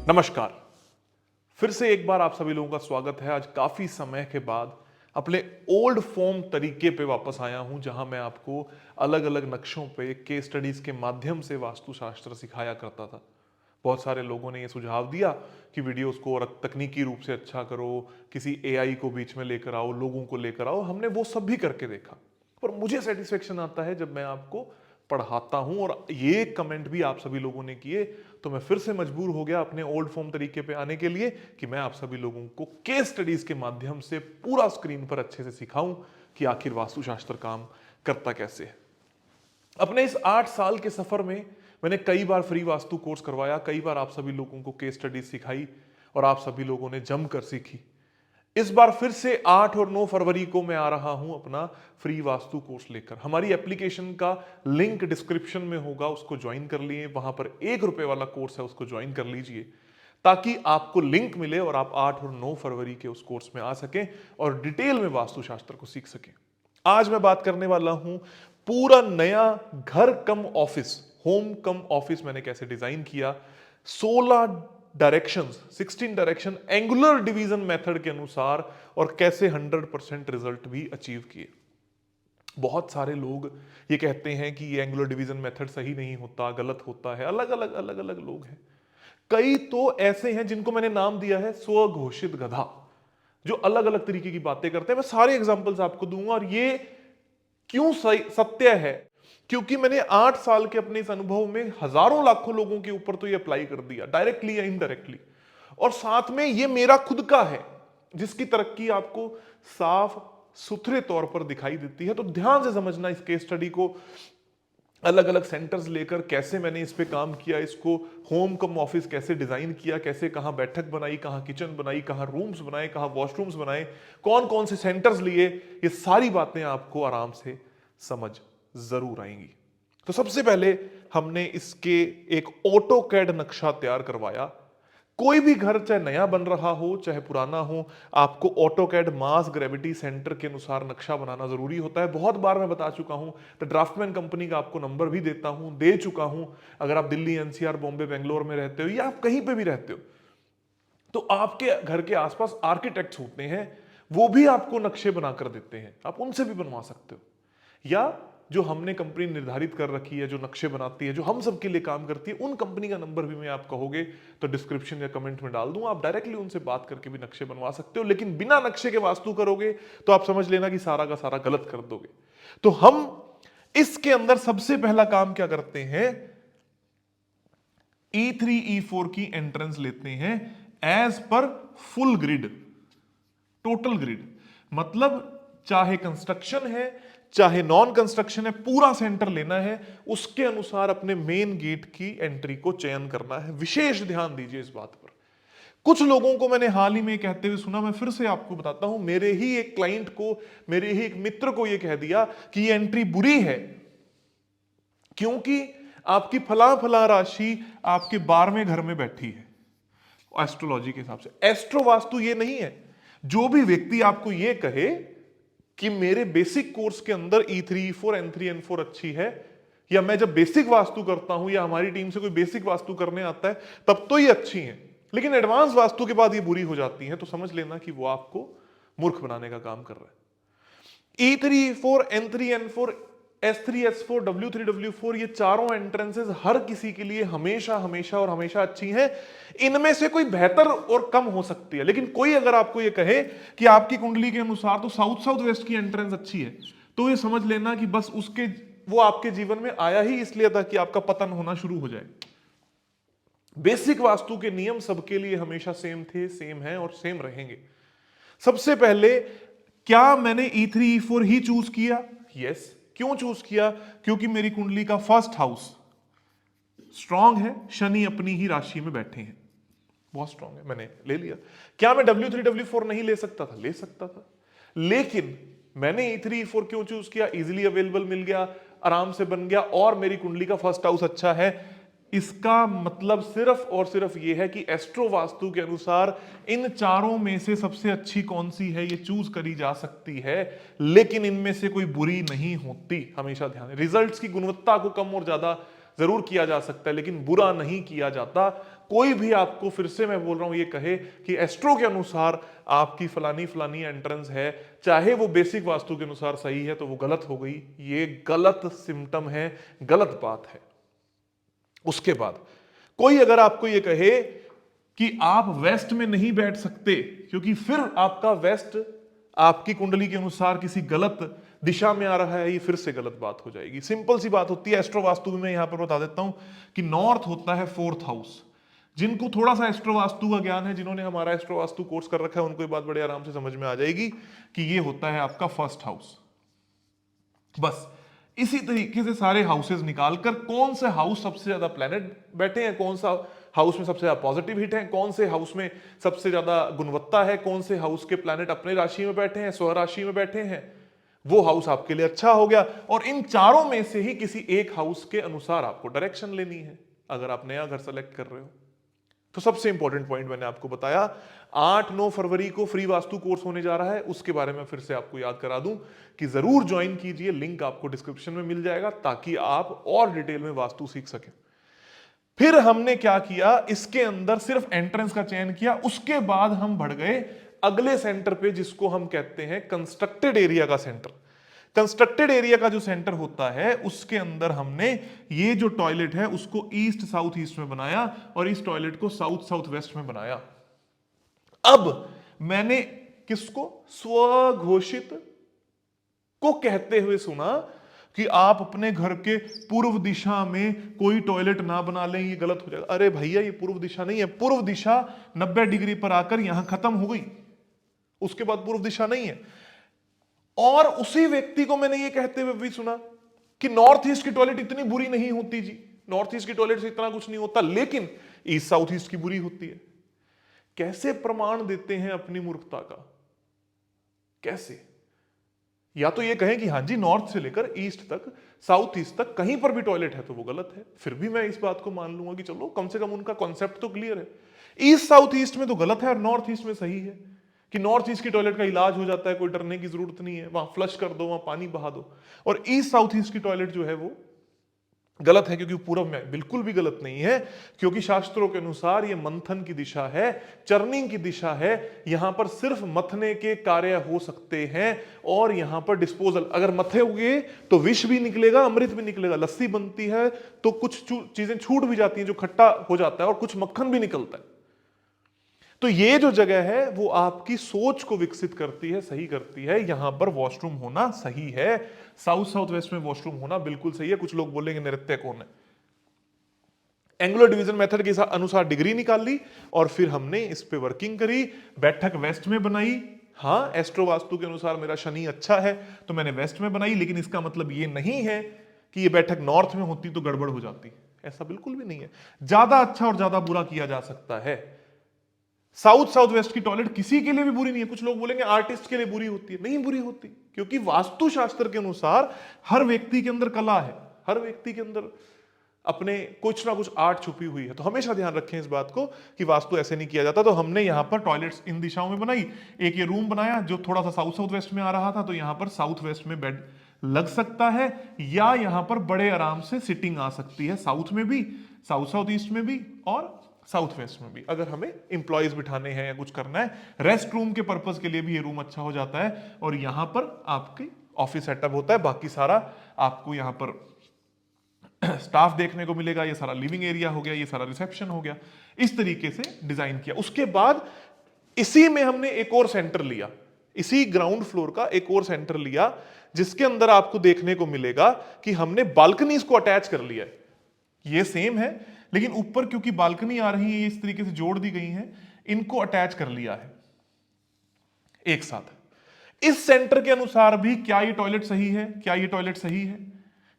नमस्कार। फिर से एक बार आप सभी लोगों का स्वागत है। आज काफी समय के बाद अपने ओल्ड फॉर्म तरीके पे वापस आया हूं, जहां मैं आपको अलग अलग नक्शों पे केस स्टडीज के माध्यम से वास्तुशास्त्र सिखाया करता था। बहुत सारे लोगों ने ये सुझाव दिया कि वीडियोस को और तकनीकी रूप से अच्छा करो, किसी एआई को बीच में लेकर आओ, लोगों को लेकर आओ। हमने वो सब भी करके देखा, पर मुझे सेटिस्फेक्शन आता है जब मैं आपको पढ़ाता हूं। और ये कमेंट भी आप सभी लोगों ने किए, तो मैं फिर से मजबूर हो गया अपने ओल्ड फॉर्म तरीके पे आने के लिए कि मैं आप सभी लोगों को केस स्टडीज के माध्यम से पूरा स्क्रीन पर अच्छे से सिखाऊं कि आखिर वास्तुशास्त्र काम करता कैसे है। अपने इस 8 साल के सफर में मैंने कई बार फ्री वास्तु कोर्स करवाया, कई बार आप सभी लोगों को केस स्टडीज सिखाई और आप सभी लोगों ने जमकर सीखी। इस बार फिर से 8 और 9 फरवरी को मैं आ रहा हूं अपना फ्री वास्तु कोर्स लेकर। हमारी एप्लीकेशन का लिंक डिस्क्रिप्शन में होगा, उसको ज्वाइन कर लिए। वहां पर ₹1 वाला कोर्स है, उसको ज्वाइन कर लीजिए ताकि आपको लिंक मिले और आप 8 और 9 फरवरी के उस कोर्स में आ सकें और डिटेल में वास्तुशास्त्र को सीख सकें। आज मैं बात करने वाला हूं पूरा नया घर कम ऑफिस, होम कम ऑफिस मैंने कैसे डिजाइन किया। 16 directions, 16 direction angular division method के अनुसार, और कैसे 100% रिजल्ट भी अचीव किए। बहुत सारे लोग ये कहते हैं कि ये एंगुलर डिवीजन मेथड सही नहीं होता, गलत होता है। अलग अलग लोग हैं। कई तो ऐसे हैं जिनको मैंने नाम दिया है स्वघोषित गधा, जो अलग अलग तरीके की बातें करते हैं। मैं सारे एग्जांपल्स आपको दूंगा और ये क्यों सत्य है, क्योंकि मैंने 8 साल के अपने इस अनुभव में हजारों लाखों लोगों के ऊपर तो ये अप्लाई कर दिया, डायरेक्टली या इनडायरेक्टली। और साथ में ये मेरा खुद का है, जिसकी तरक्की आपको साफ सुथरे तौर पर दिखाई देती है। तो ध्यान से समझना इस केस स्टडी को, अलग अलग सेंटर्स लेकर कैसे मैंने इस पे काम किया, इसको होम कम ऑफिस कैसे डिजाइन किया, कैसे कहां बैठक बनाई, कहां किचन बनाई, कहां रूम्स बनाए, कहां वॉशरूम्स बनाए, कौन कौन से सेंटर्स लिए, ये सारी बातें आपको आराम से समझ जरूर आएंगी। तो सबसे पहले हमने इसके एक ऑटोकैड नक्शा तैयार करवाया। कोई भी घर चाहे नया बन रहा हो चाहे पुराना हो, आपको ऑटोकैड मास ग्रेविटी सेंटर के अनुसार नक्शा बनाना जरूरी होता है। बहुत बार मैं बता चुका हूं, द ड्राफ्टमैन कंपनी का आपको नंबर भी दे चुका हूं। अगर आप दिल्ली, एनसीआर, बॉम्बे, बेंगलोर में रहते हो या आप कहीं पे भी रहते हो, तो आपके घर के आसपास आर्किटेक्ट्स होते हैं, वो भी आपको नक्शे बनाकर देते हैं। आप उनसे भी बनवा सकते हो, या जो हमने कंपनी निर्धारित कर रखी है, जो नक्शे बनाती है, जो हम सबके लिए काम करती है, उन कंपनी का नंबर भी मैं आप कहोगे तो डिस्क्रिप्शन या कमेंट में डाल दूंगा। आप डायरेक्टली उनसे बात करके भी नक्शे बनवा सकते हो। लेकिन बिना नक्शे के वास्तु करोगे तो आप समझ लेना कि सारा का सारा गलत कर दोगे। तो हम इसके अंदर सबसे पहला काम क्या करते हैं, E3 E4 की एंट्रेंस लेते हैं as per full grid, total grid. मतलब चाहे कंस्ट्रक्शन है चाहे नॉन कंस्ट्रक्शन है, पूरा सेंटर लेना है, उसके अनुसार अपने मेन गेट की एंट्री को चयन करना है। विशेष ध्यान दीजिए इस बात पर। कुछ लोगों को मैंने हाल ही में कहते हुए सुना, मैं फिर से आपको बताता हूं। मेरे ही एक क्लाइंट को, मेरे ही एक मित्र को यह कह दिया कि ये एंट्री बुरी है क्योंकि आपकी फला फला राशि आपके 12वें घर में बैठी है एस्ट्रोलॉजी के हिसाब से। एस्ट्रो वास्तु ये नहीं है। जो भी व्यक्ति आपको ये कहे कि मेरे बेसिक कोर्स के अंदर E3 E4 N3 N4 अच्छी है, या मैं जब बेसिक वास्तु करता हूं या हमारी टीम से कोई बेसिक वास्तु करने आता है तब तो ये अच्छी है, लेकिन एडवांस वास्तु के बाद ये बुरी हो जाती है, तो समझ लेना कि वो आपको मूर्ख बनाने का काम कर रहा है। E3 E4 N3 N4 S3 S4 W3 W4, ये चारों एंट्रेंसेस हर किसी के लिए हमेशा हमेशा और हमेशा अच्छी हैं। इनमें से कोई बेहतर और कम हो सकती है, लेकिन कोई अगर आपको ये कहे कि आपकी कुंडली के अनुसार तो साउथ साउथ वेस्ट की एंट्रेंस अच्छी है, तो ये समझ लेना कि बस वो आपके जीवन में आया ही इसलिए था कि आपका पतन होना शुरू हो जाए। बेसिक वास्तु के नियम सबके लिए हमेशा सेम थे, सेम हैं और सेम रहेंगे। सबसे पहले, क्या मैंने E3 E4 ही चूज किया? यस। क्यों चूज किया? क्योंकि मेरी कुंडली का फर्स्ट हाउस स्ट्रांग है, शनि अपनी ही राशि में बैठे हैं, बहुत स्ट्रांग है, मैंने ले लिया। क्या मैं W3 W4 नहीं ले सकता था? ले सकता था, लेकिन मैंने E3 E4 क्यों चूज किया? इजीली अवेलेबल मिल गया, आराम से बन गया, और मेरी कुंडली का फर्स्ट हाउस अच्छा है। इसका मतलब सिर्फ और सिर्फ यह है कि एस्ट्रो वास्तु के अनुसार इन चारों में से सबसे अच्छी कौन सी है ये चूज करी जा सकती है, लेकिन इनमें से कोई बुरी नहीं होती। हमेशा ध्यान, रिजल्ट्स की गुणवत्ता को कम और ज्यादा जरूर किया जा सकता है, लेकिन बुरा नहीं किया जाता। कोई भी आपको, फिर से मैं बोल रहा हूं, ये कहे कि एस्ट्रो के अनुसार आपकी फलानी फलानी एंट्रेंस है, चाहे वो बेसिक वास्तु के अनुसार सही है, तो वो गलत हो गई, ये गलत सिम्टम है, गलत बात है। उसके बाद कोई अगर आपको ये कहे कि आप वेस्ट में नहीं बैठ सकते क्योंकि फिर आपका वेस्ट आपकी कुंडली के अनुसार किसी गलत दिशा में आ रहा है, ये फिर से गलत बात हो जाएगी। सिंपल सी बात होती है, एस्ट्रो वास्तु में यहां पर बता देता हूं कि नॉर्थ होता है 4th हाउस। जिनको थोड़ा सा एस्ट्रो वास्तु का ज्ञान है, जिन्होंने हमारा एस्ट्रो वास्तु कोर्स कर रखा है, उनको ये बात बड़े आराम से समझ में आ जाएगी कि ये होता है आपका 1st हाउस। बस इसी तरीके से सारे हाउसेस निकालकर कौन से हाउस सबसे ज्यादा प्लैनेट बैठे हैं, कौन सा हाउस में सबसे ज्यादा पॉजिटिव हिट है, कौन से हाउस में सबसे ज्यादा गुणवत्ता है, कौन से हाउस के प्लैनेट अपने राशि में बैठे हैं, स्वराशि में बैठे हैं, वो हाउस आपके लिए अच्छा हो गया। और इन चारों में से ही किसी एक हाउस के अनुसार आपको डायरेक्शन लेनी है अगर आप नया घर सेलेक्ट कर रहे हो। तो सबसे इंपॉर्टेंट पॉइंट मैंने आपको बताया। 8-9 फरवरी को फ्री वास्तु कोर्स होने जा रहा है, उसके बारे में फिर से आपको याद करा दूं कि जरूर ज्वाइन कीजिए, लिंक आपको डिस्क्रिप्शन में मिल जाएगा, ताकि आप और डिटेल में वास्तु सीख सकें। फिर हमने क्या किया, इसके अंदर सिर्फ एंट्रेंस का चयन किया, उसके बाद हम बढ़ गए अगले सेंटर पे, जिसको हम कहते हैं कंस्ट्रक्टेड एरिया का सेंटर। कंस्ट्रक्टेड एरिया का जो सेंटर होता है, उसके अंदर हमने ये जो टॉयलेट है उसको ईस्ट साउथ ईस्ट में बनाया और इस टॉयलेट को साउथ साउथ वेस्ट में बनाया। अब मैंने किसको, स्वघोषित को कहते हुए सुना कि आप अपने घर के पूर्व दिशा में कोई टॉयलेट ना बना लें, ये गलत हो जाएगा। अरे भैया, ये पूर्व दिशा नहीं है। पूर्व दिशा 90 डिग्री पर आकर यहां खत्म हो गई, उसके बाद पूर्व दिशा नहीं है। और उसी व्यक्ति को मैंने ये कहते हुए भी सुना कि नॉर्थ ईस्ट की टॉयलेट इतनी बुरी नहीं होती जी, नॉर्थ ईस्ट की टॉयलेट से इतना कुछ नहीं होता, लेकिन ईस्ट साउथ ईस्ट की बुरी होती है। कैसे प्रमाण देते हैं अपनी मूर्खता का? कैसे? या तो ये कहें कि हाँ जी, नॉर्थ से लेकर ईस्ट तक, साउथ ईस्ट तक कहीं पर भी टॉयलेट है तो वो गलत है, फिर भी मैं इस बात को मान लूंगा कि चलो कम से कम उनका कॉन्सेप्ट तो क्लियर है। ईस्ट साउथ ईस्ट में तो गलत है और नॉर्थ ईस्ट में सही है कि नॉर्थ ईस्ट की टॉयलेट का इलाज हो जाता है, कोई डरने की जरूरत नहीं है, वहां फ्लश कर दो, वहां पानी बहा दो। और ईस्ट साउथ ईस्ट की टॉयलेट जो है वो गलत है, क्योंकि पूर्व में बिल्कुल भी गलत नहीं है, क्योंकि शास्त्रों के अनुसार ये मंथन की दिशा है, चर्निंग की दिशा है। यहां पर सिर्फ मथने के कार्य हो सकते हैं और यहां पर डिस्पोजल, अगर मथे हुए तो विष भी निकलेगा, अमृत भी निकलेगा। लस्सी बनती है तो कुछ चीजें छूट भी जाती हैं, जो खट्टा हो जाता है, और कुछ मक्खन भी निकलता है। तो ये जो जगह है वो आपकी सोच को विकसित करती है, सही करती है। यहां पर वॉशरूम होना सही है, साउथ साउथ वेस्ट में वॉशरूम होना बिल्कुल सही है। कुछ लोग बोलेंगे नृत्य कौन है। एंगुलर डिवीजन मेथड के अनुसार डिग्री निकाल ली और फिर हमने इस पे वर्किंग करी, बैठक वेस्ट में बनाई। हाँ, एस्ट्रो वास्तु के अनुसार मेरा शनि अच्छा है तो मैंने वेस्ट में बनाई, लेकिन इसका मतलब ये नहीं है कि ये बैठक नॉर्थ में होती तो गड़बड़ हो जाती, ऐसा बिल्कुल भी नहीं है। ज्यादा अच्छा और ज्यादा बुरा किया जा सकता है। साउथ साउथ वेस्ट की टॉयलेट किसी के लिए भी बुरी नहीं है। कुछ लोग बोलेंगे आर्टिस्ट के लिए बुरी होती है, नहीं बुरी होती, क्योंकि वास्तु शास्त्र के अनुसार हर व्यक्ति के अंदर कला है, हर व्यक्ति के अंदर अपने कुछ ना कुछ आर्ट छुपी हुई है। तो हमेशा ध्यान रखें इस बात को कि वास्तु ऐसे नहीं किया जाता। तो हमने यहां पर टॉयलेट्स इन दिशाओं में बनाई। एक ये रूम बनाया जो थोड़ा सा साउथ साउथ वेस्ट में आ रहा था, तो यहां पर साउथ वेस्ट में बेड लग सकता है, या यहां पर बड़े आराम से सिटिंग आ सकती है, साउथ में भी, साउथ साउथ ईस्ट में भी और साउथ वेस्ट में भी, अगर हमें इंप्लॉइज बिठाने हैं या कुछ करना है। रेस्ट रूम के पर्पज के लिए भी ये रूम अच्छा हो जाता है। और यहां पर आपकी ऑफिस सेटअप होता है, बाकी सारा आपको यहां पर स्टाफ देखने को मिलेगा। ये सारा लिविंग एरिया हो गया, ये सारा रिसेप्शन हो गया। इस तरीके से डिजाइन किया। उसके बाद इसी में हमने एक और सेंटर लिया, इसी ग्राउंड फ्लोर का एक और सेंटर लिया, जिसके अंदर आपको देखने को मिलेगा कि हमने बालकनीज को अटैच कर लिया है। ये सेम है, लेकिन ऊपर क्योंकि बालकनी आ रही है, ये इस तरीके से जोड़ दी गई हैं, इनको अटैच कर लिया है एक साथ। इस सेंटर के अनुसार भी क्या ये टॉयलेट सही है, क्या ये टॉयलेट सही है,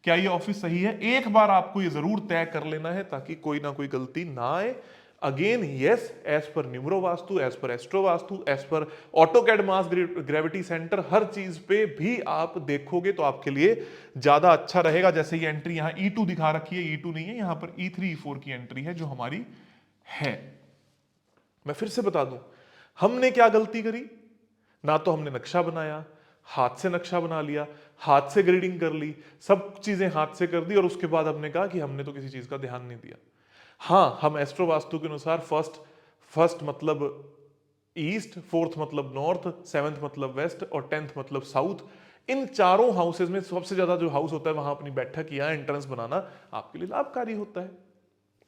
क्या ये ऑफिस सही है, एक बार आपको ये जरूर तय कर लेना है, ताकि कोई ना कोई गलती ना आए। Again yes, as per numero vastu, as per astro vastu, as per AutoCAD mass gravity centre, हर चीज पे भी आप देखोगे तो आपके लिए ज्यादा अच्छा रहेगा। जैसे ये एंट्री यहाँ E2 दिखा रखी है, E2 नहीं है, यहाँ पर E3 E4 की एंट्री है जो हमारी है। मैं फिर से बता दूं, हमने क्या गलती करी? ना तो हमने नक्शा बनाया, हाथ से नक्शा बना लिया, हाथ से ग्रेडिंग कर ली, सब चीजें हाथ से कर दी और उसके बाद हमने कहा कि हमने तो किसी चीज का ध्यान नहीं दिया। हाँ, हम एस्ट्रो वास्तु के अनुसार फर्स्ट मतलब ईस्ट, फोर्थ मतलब नॉर्थ, सेवंथ मतलब वेस्ट और 10th मतलब साउथ, इन चारों हाउसेज में सबसे ज्यादा जो हाउस होता है वहां अपनी बैठक या एंट्रेंस बनाना आपके लिए लाभकारी होता है।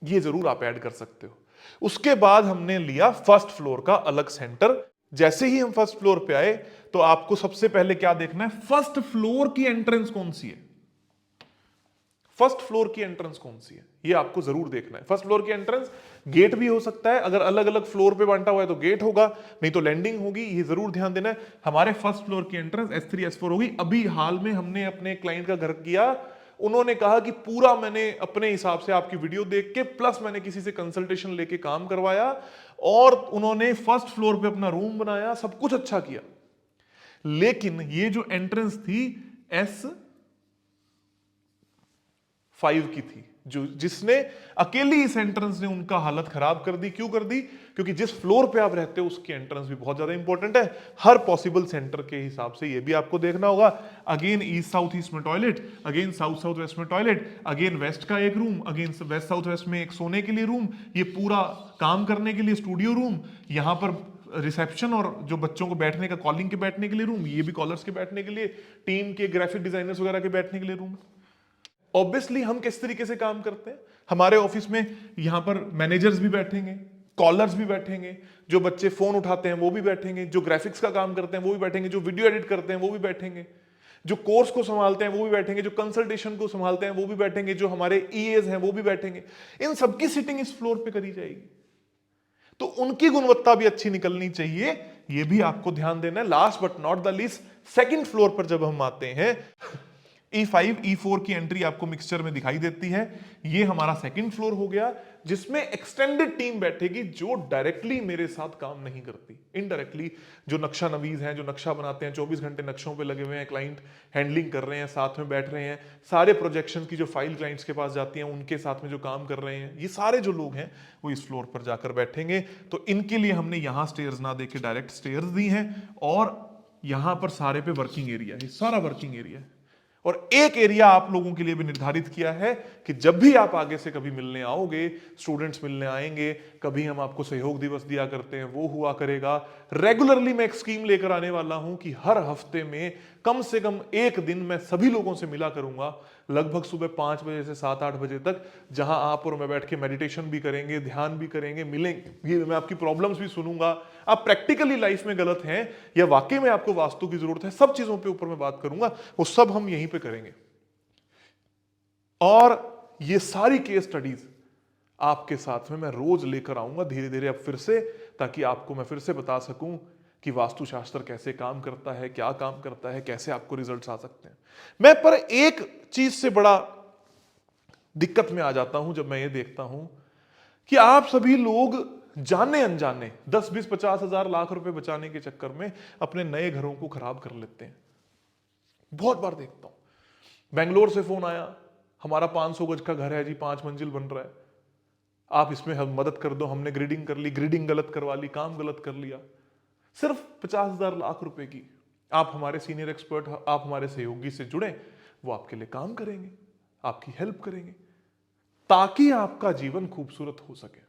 ये जरूर आप ऐड कर सकते हो। उसके बाद हमने लिया फर्स्ट फ्लोर का अलग सेंटर। जैसे ही हम फर्स्ट फ्लोर पे आए तो आपको सबसे पहले क्या देखना है, फर्स्ट फ्लोर की एंट्रेंस कौन सी है। फर्स्ट फ्लोर की एंट्रेंस कौन सी है ये आपको जरूर देखना है। फर्स्ट फ्लोर की एंट्रेंस गेट भी हो सकता है, अगर अलग अलग फ्लोर पे बांटा हुआ है तो गेट होगा, नहीं तो लैंडिंग होगी, ये जरूर ध्यान देना है। हमारे फर्स्ट फ्लोर की एंट्रेंस S3 S4 होगी। अभी हाल में हमने अपने क्लाइंट का घर किया, उन्होंने कहा कि पूरा मैंने अपने हिसाब से आपकी वीडियो देख के प्लस मैंने किसी से कंसल्टेशन लेके काम करवाया और उन्होंने फर्स्ट फ्लोर पे अपना रूम बनाया, सब कुछ अच्छा किया। लेकिन ये जो एंट्रेंस थी S5 की थी, जो जिसने अकेली इस एंट्रेंस ने उनका हालत खराब कर दी। क्यों कर दी? क्योंकि जिस फ्लोर पे आप रहते हो उसकी एंट्रेंस भी बहुत ज्यादा इंपॉर्टेंट है, हर पॉसिबल सेंटर के हिसाब से ये भी आपको देखना होगा। अगेन ईस्ट साउथ ईस्ट में toilet, again south south west में टॉयलेट, अगेन वेस्ट का एक room, again west south west में एक सोने के लिए रूम, ये पूरा काम करने के लिए स्टूडियो रूम, यहां पर रिसेप्शन और जो बच्चों को बैठने का कॉलिंग के बैठने के लिए रूम, ये भी कॉलर्स के बैठने के लिए, टीम के ग्राफिक डिजाइनर्स वगैरह के बैठने के लिए रूम। ऑब्वियसली हम किस तरीके से काम करते हैं, हमारे ऑफिस में यहां पर मैनेजर्स भी बैठेंगे, कॉलर्स भी बैठेंगे, जो बच्चे फोन उठाते हैं वो भी बैठेंगे, जो ग्राफिक्स का काम करते हैं वो भी बैठेंगे, जो वीडियो एडिट करते हैं वो भी बैठेंगे, जो कोर्स को संभालते हैं वो भी बैठेंगे, जो कंसल्टेशन को संभालते हैं वो भी बैठेंगे, जो हमारे ईएज हैं वो भी बैठेंगे। इन सबकी सिटिंग इस फ्लोर पे करी जाएगी, तो उनकी गुणवत्ता भी अच्छी निकलनी चाहिए, ये भी आपको ध्यान देना है। Last but not the least, second floor पर जब हम आते हैं, E5 E4 की एंट्री आपको मिक्सचर में दिखाई देती है। ये हमारा सेकंड फ्लोर हो गया, जिसमें एक्सटेंडेड टीम बैठेगी जो डायरेक्टली मेरे साथ काम नहीं करती, इनडायरेक्टली जो नक्शा नवीज हैं, जो नक्शा बनाते हैं, 24 घंटे नक्शों पे लगे हुए हैं, क्लाइंट हैंडलिंग कर रहे हैं, साथ में बैठ रहे हैं, सारे प्रोजेक्शन की जो फाइल क्लाइंट्स के पास जाती हैं उनके साथ में जो काम कर रहे हैं, ये सारे जो लोग हैं वो इस फ्लोर पर जाकर बैठेंगे। तो इनके लिए हमने यहां स्टेयर्स ना देके डायरेक्ट स्टेयर्स दी हैं, और यहां पर सारे पे वर्किंग एरिया है, सारा वर्किंग एरिया है। और एक एरिया आप लोगों के लिए भी निर्धारित किया है कि जब भी आप आगे से कभी मिलने आओगे, स्टूडेंट्स मिलने आएंगे, कभी हम आपको सहयोग दिवस दिया करते हैं वो हुआ करेगा। रेगुलरली मैं एक स्कीम लेकर आने वाला हूं कि हर हफ्ते में कम से कम एक दिन मैं सभी लोगों से मिला करूंगा, लगभग सुबह 5 बजे से 7-8 बजे तक, जहां आप और मैं बैठ के मेडिटेशन भी करेंगे, ध्यान भी करेंगे, मिलेंगे, मैं आपकी प्रॉब्लम्स भी सुनूंगा, आप प्रैक्टिकली लाइफ में गलत हैं या वाकई में आपको वास्तु की जरूरत है, सब चीजों पे ऊपर मैं बात करूंगा, वो सब हम यहीं पे करेंगे। और ये सारी केस स्टडीज आपके साथ में मैं रोज लेकर आऊंगा धीरे धीरे अब फिर से, ताकि आपको मैं फिर से बता सकूं कि वास्तुशास्त्र कैसे काम करता है, क्या काम करता है, कैसे आपको रिजल्ट्स आ सकते हैं। मैं पर एक चीज से बड़ा दिक्कत में आ जाता हूं जब मैं ये देखता हूं कि आप सभी लोग जाने अनजाने 10, 20, 50 हजार लाख रुपए बचाने के चक्कर में अपने नए घरों को खराब कर लेते हैं। बहुत बार देखता हूं। बेंगलोर से फोन आया, हमारा 500 गज का घर है जी, 5 मंजिल बन रहा है, आप इसमें हम मदद कर दो। हमने ग्रिडिंग कर ली, ग्रिडिंग गलत करवा ली, काम गलत कर लिया, सिर्फ 50,000 लाख रुपए की। आप हमारे सीनियर एक्सपर्ट, आप हमारे सहयोगी से जुड़े, वो आपके लिए काम करेंगे, आपकी हेल्प करेंगे, ताकि आपका जीवन खूबसूरत हो सके।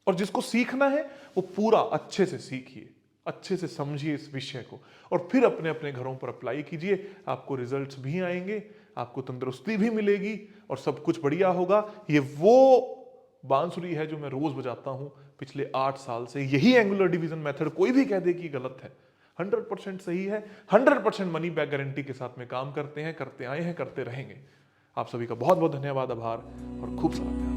और जिसको सीखना है वो पूरा अच्छे से सीखिए, अच्छे से समझिए इस विषय को, और फिर अपने अपने घरों पर अप्लाई कीजिए। आपको रिजल्ट्स भी आएंगे, आपको तंदुरुस्ती भी मिलेगी और सब कुछ बढ़िया होगा। ये वो बांसुरी है जो मैं रोज बजाता हूं पिछले 8 साल से। यही एंगुलर डिवीजन मेथड, कोई भी कह दे कि गलत है, 100% सही है, 100% मनी बैक गारंटी के साथ में काम करते हैं, करते आए हैं, करते रहेंगे। आप सभी का बहुत बहुत धन्यवाद, आभार और खूब सारा प्यार।